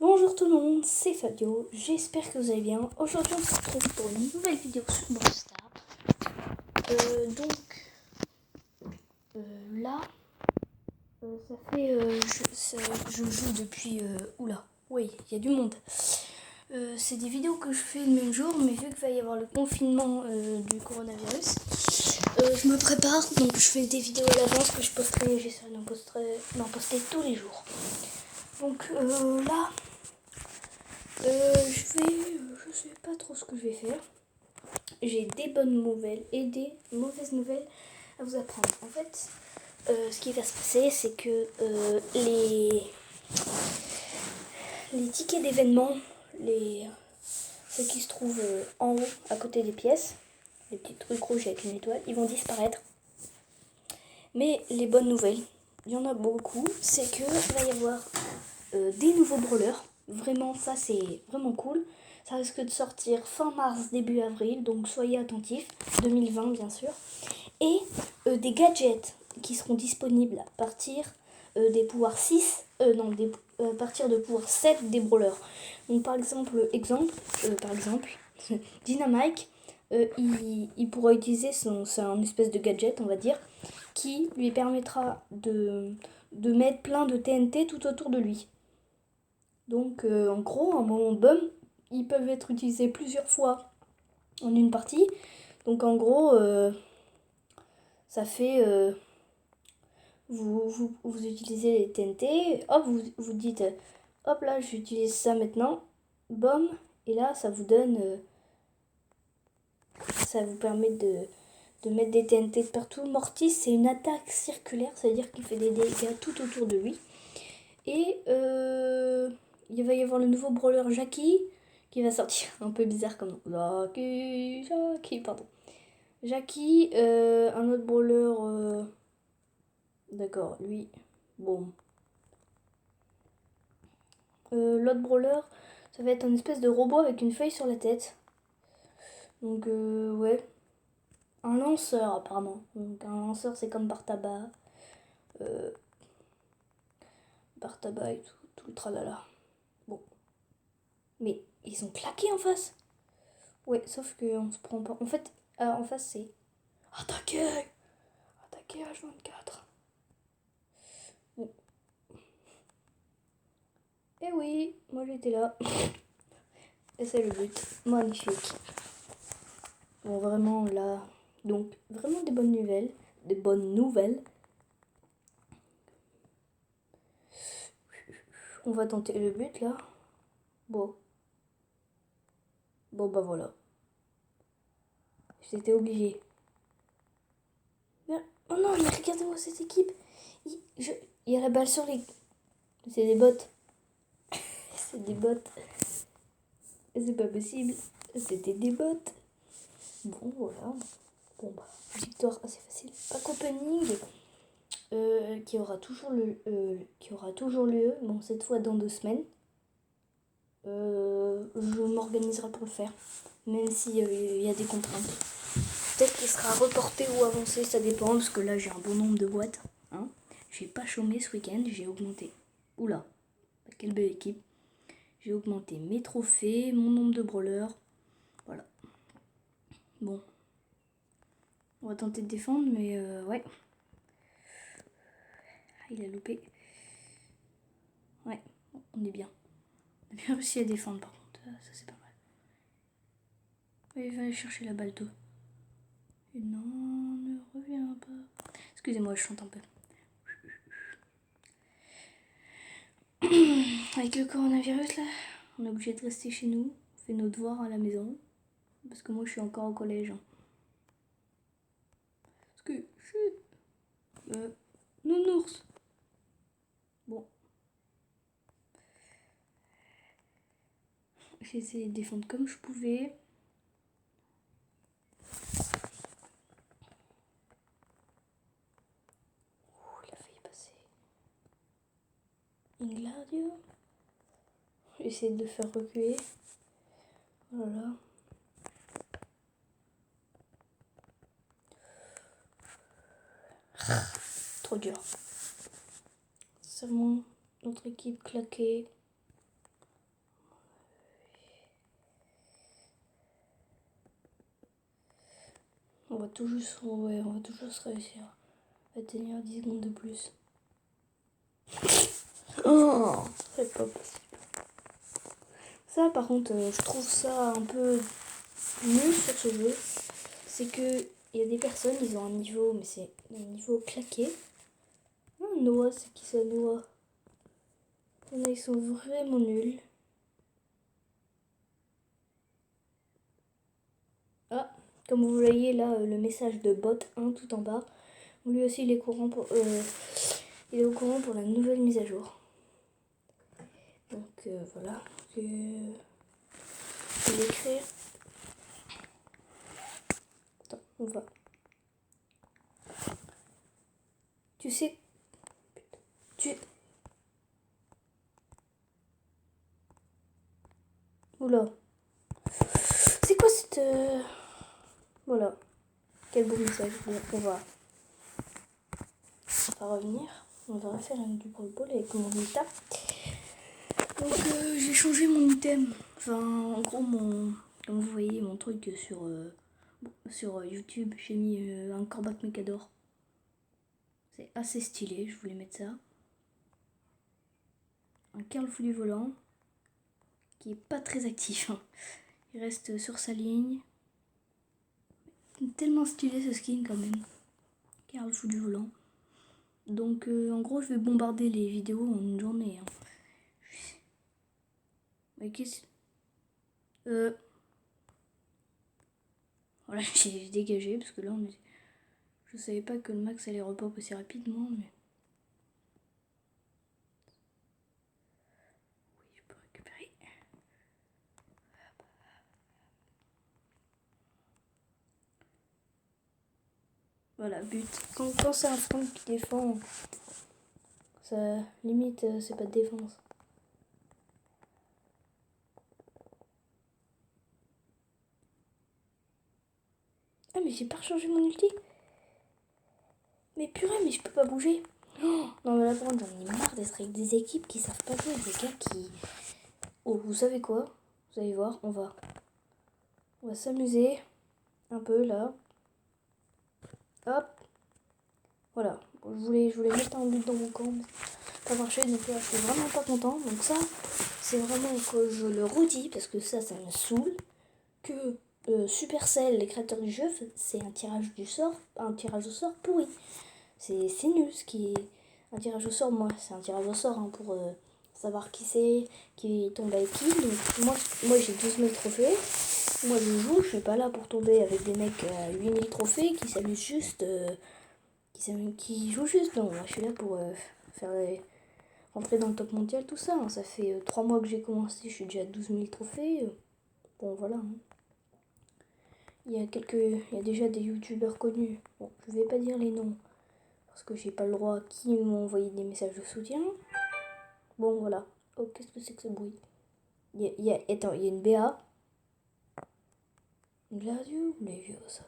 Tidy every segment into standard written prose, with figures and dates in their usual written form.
Bonjour tout le monde, c'est Fabio, j'espère que vous allez bien. Aujourd'hui on se retrouve pour une nouvelle vidéo sur Brawl Stars. Là, ça fait... je joue depuis... oula, oui, il y a du monde. C'est des vidéos que je fais le même jour, mais vu qu'il va y avoir le confinement du coronavirus, je me prépare, donc je fais des vidéos à l'avance que je posterai, j'essaie d'en poster tous les jours. Donc là... je sais pas trop ce que je vais faire. J'ai des bonnes nouvelles et des mauvaises nouvelles à vous apprendre. En fait, ce qui va se passer, c'est que les tickets d'événements, ceux qui se trouvent en haut, à côté des pièces, les petits trucs rouges avec une étoile, ils vont disparaître. Mais les bonnes nouvelles, il y en a beaucoup, c'est qu'il va y avoir des nouveaux brawlers. Vraiment, ça c'est vraiment cool. Ça risque de sortir fin mars, début avril, donc soyez attentifs. 2020 bien sûr. Et des gadgets qui seront disponibles à partir des pouvoirs 6, à partir de pouvoir 7 des brawlers. Donc par exemple, Dynamite, il pourra utiliser c'est un espèce de gadget, on va dire, qui lui permettra de mettre plein de TNT tout autour de lui. Donc en gros, un moment bomb, ils peuvent être utilisés plusieurs fois en une partie. Donc en gros, ça fait... vous utilisez les TNT, hop, vous dites, hop là, j'utilise ça maintenant, bom, et là, ça vous donne... ça vous permet de mettre des TNT de partout. Mortis, c'est une attaque circulaire, c'est-à-dire qu'il fait des dégâts tout autour de lui. Et il va y avoir le nouveau brawler Jackie qui va sortir. Un peu bizarre comme nom. Jackie, pardon. Jackie, un autre brawler. D'accord, lui. Bon. L'autre brawler, ça va être un espèce de robot avec une feuille sur la tête. Donc, ouais. Un lanceur, apparemment. Donc, un lanceur, c'est comme Bartaba. Bartaba et tout le tralala. Bon. Mais ils sont claqués en face. Ouais, sauf qu'on se prend pas. En fait, en face, c'est attaquer H24. Bon. Et oui, moi j'étais là. Et c'est le but. Magnifique. Bon, vraiment là. Donc, vraiment des bonnes nouvelles. Des bonnes nouvelles. On va tenter le but là. Bon. Bon, bah voilà. J'étais obligée. Mais, oh non, mais regardez-moi cette équipe. Il y a la balle sur les. C'est des bottes. C'est des bottes. C'est pas possible. C'était des bottes. Bon, voilà. Bon, bah, victoire assez facile. Pack opening qui aura toujours lieu. Bon, cette fois dans 2 semaines. Je m'organiserai pour le faire. Même s'il y a des contraintes. Peut-être qu'il sera reporté ou avancé, ça dépend. Parce que là, j'ai un bon nombre de boîtes. Hein. J'ai pas chômé ce week-end, j'ai augmenté. Oula, quelle belle équipe. J'ai augmenté mes trophées, mon nombre de brawlers. Voilà. Bon. On va tenter de défendre, mais ouais. Ah, il a loupé. Ouais, on est bien. On a bien réussi à défendre par contre. Ça c'est pas mal. Il va aller chercher la balle d'eau. Et non, ne reviens pas. Excusez-moi, je chante un peu. Avec le coronavirus là, on est obligé de rester chez nous. On fait nos devoirs à la maison. Parce que moi je suis encore au collège. Hein. Parce que je suis nounours. Bon. J'ai essayé de défendre comme je pouvais. Il a failli passer. Ingladio. J'ai essayé de le faire reculer. Voilà. Trop dur. Seulement notre équipe claquée. On va tout juste, ouais, on va tout juste réussir à tenir 10 secondes de plus. Oh, c'est pas possible. Ça, par contre, je trouve ça un peu nul sur ce jeu. C'est que il y a des personnes, ils ont un niveau, mais c'est un niveau claqué. Oh, Noah, c'est qui ça, Noah? Il y en a, ils sont vraiment nuls. Ah, comme vous voyez là, le message de bot 1 tout en bas. Lui aussi, il est il est au courant pour la nouvelle mise à jour. Donc voilà. Je vais l'écrire. Attends, on va. Tu sais. Oula. C'est quoi cette. Voilà. Quel beau message. Bon, on va revenir. On va refaire du protocole avec mon état. Donc j'ai changé mon item. Enfin, en gros, comme vous voyez, mon truc sur YouTube, j'ai mis un Corbac Mecador. C'est assez stylé, je voulais mettre ça. Un Carl Fou du volant, qui est pas très actif. Il reste sur sa ligne. Tellement stylé ce skin quand même. Carl Fou du volant. Donc en gros, je vais bombarder les vidéos en une journée. Hein. Mais qu'est-ce... Voilà, j'ai dégagé parce que là, je savais pas que le max allait repop aussi rapidement, mais... Oui, je peux récupérer. Voilà, but. Quand c'est un front qui défend, ça limite, c'est pas de défense. Ah, mais j'ai pas rechargé mon ulti. Mais purée, mais je peux pas bouger. Oh, non, mais là, par contre, j'en ai marre d'être avec des équipes qui savent pas jouer, des gars qui... Oh, vous savez quoi? Vous allez voir, on va s'amuser un peu, là. Hop. Voilà. Je voulais mettre un but dans mon camp, mais ça n'a pas marché, donc là, je suis vraiment pas content. Donc ça, c'est vraiment que je le redis, parce que ça me saoule, que Supercell, les créateurs du jeu, c'est un tirage au sort pourri. C'est nul ce qui est un tirage au sort. Moi, c'est un tirage au sort hein, pour savoir qui c'est, qui tombe avec qui. Donc moi j'ai 12 000 trophées. Moi je joue, je suis pas là pour tomber avec des mecs à 8 000 trophées qui s'amusent juste, qui jouent juste. Non, moi je suis là pour rentrer dans le top mondial, tout ça. Hein. Ça fait 3 mois que j'ai commencé, je suis déjà à 12 000 trophées. Bon voilà. Hein. Il y a déjà des youtubeurs connus. Bon, je vais pas dire les noms. Parce que j'ai pas le droit qui m'ont envoyé des messages de soutien. Bon, voilà. Oh, qu'est-ce que c'est que ce bruit? Attends, il y a une BA. Gladio Leviosa.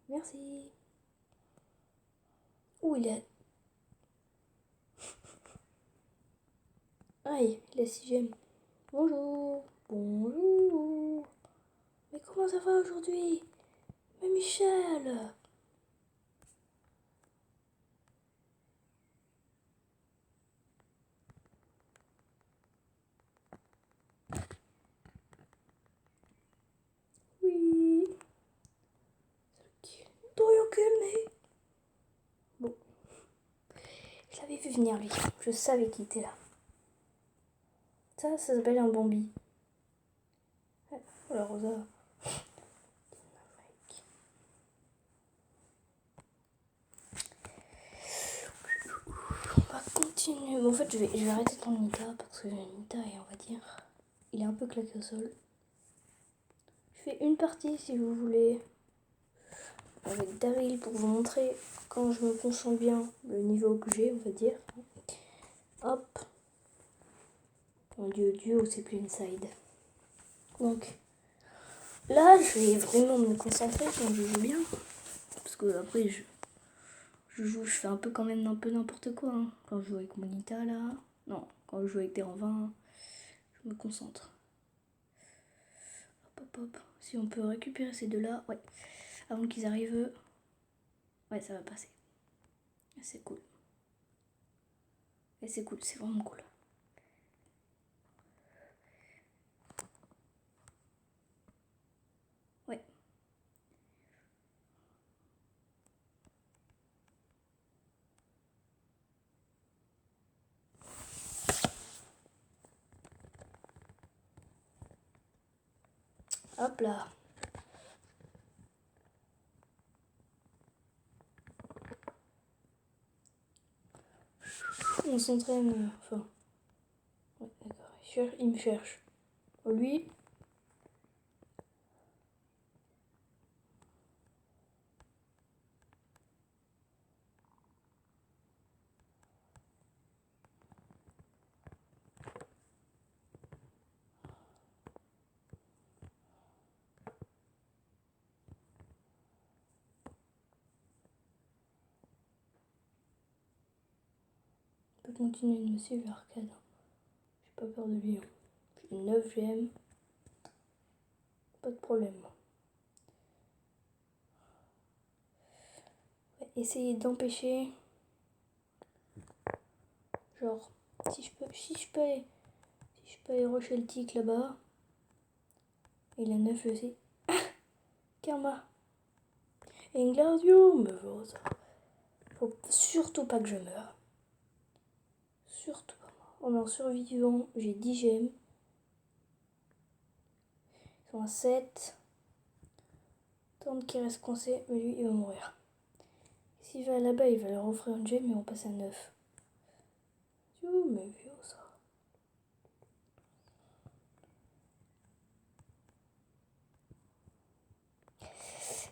Merci. Ouh, il est... Aïe, il est 6ème. Bonjour. Bonjour. Mais comment ça va aujourd'hui? Mais Michel. Oui. Do you kill me? Bon. Je l'avais vu venir, lui. Je savais qu'il était là. Ça s'appelle un Bambi. Oh la Rosa. On va continuer. En fait, je vais arrêter de prendre Nita parce que Nita est, on va dire, il est un peu claqué au sol. Je fais une partie si vous voulez avec Daryl pour vous montrer quand je me concentre bien le niveau que j'ai, on va dire. Hop. Mon dieu, c'est plus inside. Donc là, je vais vraiment me concentrer quand je joue bien. Parce que après, je fais un peu quand même un peu n'importe quoi. Hein. Quand je joue avec Monita là. Non, quand je joue avec des en 20, je me concentre. Hop, hop. Si on peut récupérer ces deux-là, ouais. Avant qu'ils arrivent. Ouais, ça va passer. C'est cool. Et c'est cool, c'est vraiment cool. Ouais. Hop là. On s'entraîne. Enfin. Ouais, d'accord. Il me cherche. Lui. On peut continuer de me suivre l'arcade. J'ai pas peur de lui. Hein. J'ai 9 GM. Pas de problème. Essayer d'empêcher. Genre, si je peux aller rusher le tic là-bas. Il a 9 je sais. Karma. Inglardium, me vaut ça. Faut surtout pas que je meure. Surtout pas. En un survivant, j'ai 10 gemmes. Ils sont à 7. Tant qu'il reste coincé, mais lui, il va mourir. S'il va là-bas, il va leur offrir une gemme et on passe à 9. Mais vieux ça.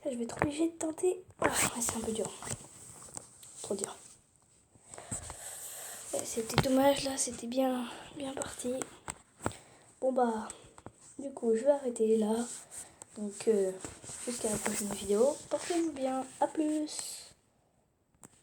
Là, je vais être obligée de tenter. Ah, c'est un peu dur. Trop dur. C'était dommage là, c'était bien parti. Bon bah, du coup, je vais arrêter là. Donc, jusqu'à la prochaine vidéo. Portez-vous bien. À plus.